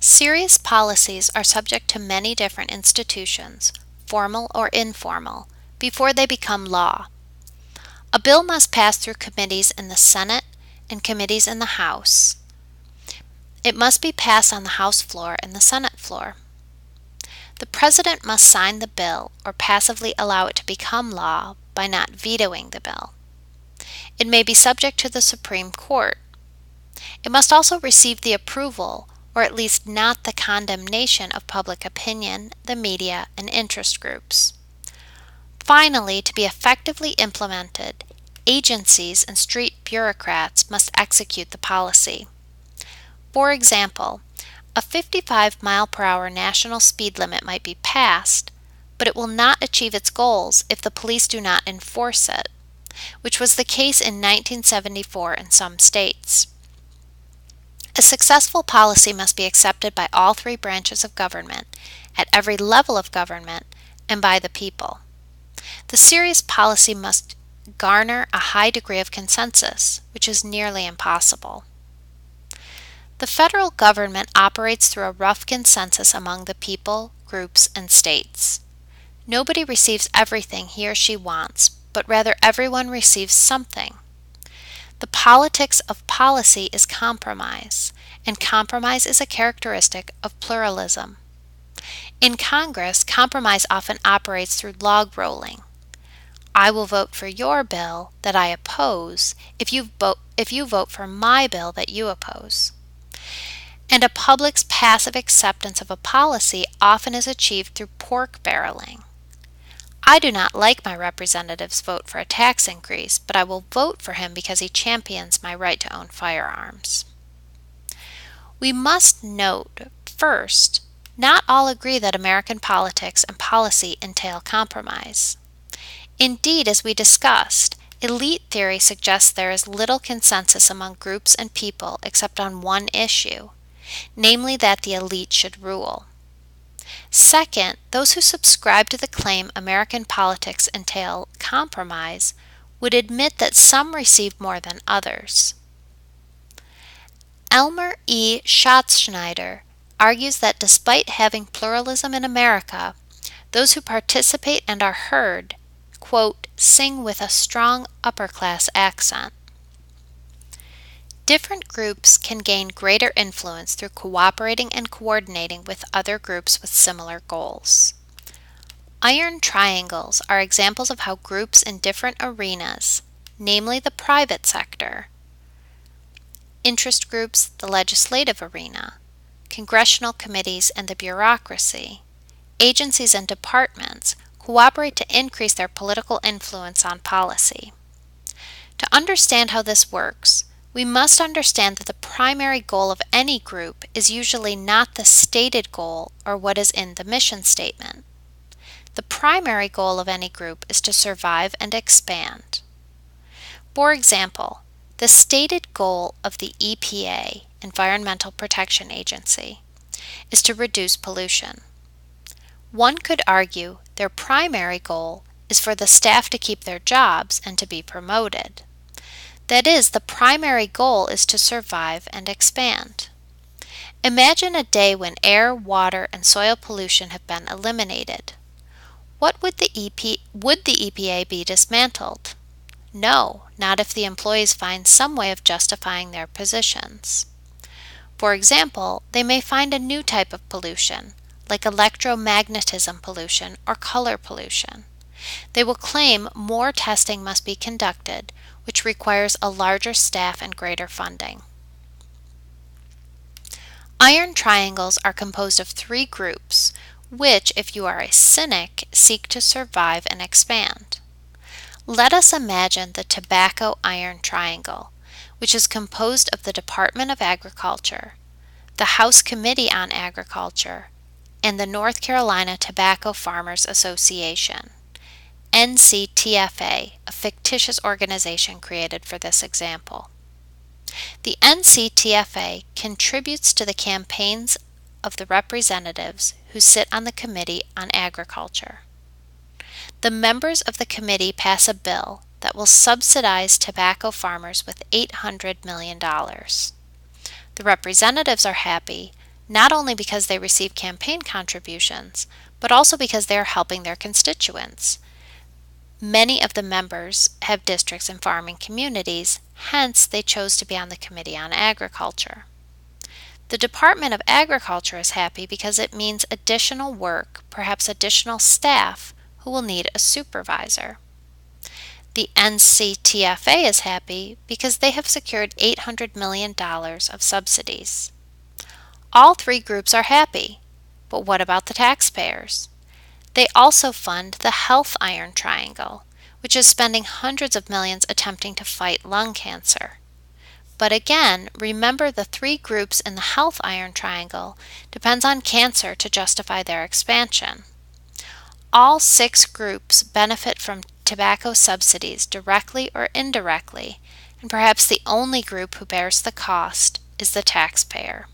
Serious policies are subject to many different institutions, formal or informal, before they become law. A bill must pass through committees in the Senate and committees in the House. It must be passed on the House floor and the Senate floor. The President must sign the bill or passively allow it to become law by not vetoing the bill. It may be subject to the Supreme Court. It must also receive the approval, or at least not the condemnation, of public opinion, the media, and interest groups. Finally, to be effectively implemented, agencies and street bureaucrats must execute the policy. For example, a 55-mile-per-hour national speed limit might be passed, but it will not achieve its goals if the police do not enforce it, which was the case in 1974 in some states. A successful policy must be accepted by all three branches of government, at every level of government, and by the people. The serious policy must garner a high degree of consensus, which is nearly impossible. The federal government operates through a rough consensus among the people, groups, and states. Nobody receives everything he or she wants, but rather everyone receives something. The politics of policy is compromise, and compromise is a characteristic of pluralism. In Congress, compromise often operates through log rolling. I will vote for your bill that I oppose if you vote for my bill that you oppose. And a public's passive acceptance of a policy often is achieved through pork barreling. I do not like my representative's vote for a tax increase, but I will vote for him because he champions my right to own firearms. We must note, first, not all agree that American politics and policy entail compromise. Indeed, as we discussed, elite theory suggests there is little consensus among groups and people except on one issue, namely that the elite should rule. Second, those who subscribe to the claim American politics entail compromise would admit that some receive more than others. Elmer E. Schatzschneider argues that despite having pluralism in America, those who participate and are heard, quote, sing with a strong upper-class accent. Different groups can gain greater influence through cooperating and coordinating with other groups with similar goals. Iron triangles are examples of how groups in different arenas, namely the private sector, interest groups, the legislative arena, congressional committees and the bureaucracy, agencies and departments, cooperate to increase their political influence on policy. To understand how this works, we must understand that the primary goal of any group is usually not the stated goal or what is in the mission statement. The primary goal of any group is to survive and expand. For example, the stated goal of the EPA, Environmental Protection Agency, is to reduce pollution. One could argue their primary goal is for the staff to keep their jobs and to be promoted. That is, the primary goal is to survive and expand. Imagine a day when air, water, and soil pollution have been eliminated. Would the EPA be dismantled? No, not if the employees find some way of justifying their positions. For example, they may find a new type of pollution, like electromagnetism pollution or color pollution. They will claim more testing must be conducted, which requires a larger staff and greater funding. Iron triangles are composed of three groups, which, if you are a cynic, seek to survive and expand. Let us imagine the tobacco iron triangle, which is composed of the Department of Agriculture, the House Committee on Agriculture, and the North Carolina Tobacco Farmers Association, NCTFA, a fictitious organization created for this example. The NCTFA contributes to the campaigns of the representatives who sit on the Committee on Agriculture. The members of the committee pass a bill that will subsidize tobacco farmers with $800 million. The representatives are happy not only because they receive campaign contributions, but also because they are helping their constituents. Many of the members have districts in farming communities, hence they chose to be on the Committee on Agriculture. The Department of Agriculture is happy because it means additional work, perhaps additional staff, who will need a supervisor. The NCTFA is happy because they have secured $800 million of subsidies. All three groups are happy, but what about the taxpayers? They also fund the Health Iron Triangle, which is spending hundreds of millions attempting to fight lung cancer. But again, remember the three groups in the Health Iron Triangle depends on cancer to justify their expansion. All 6 groups benefit from tobacco subsidies directly or indirectly, and perhaps the only group who bears the cost is the taxpayer.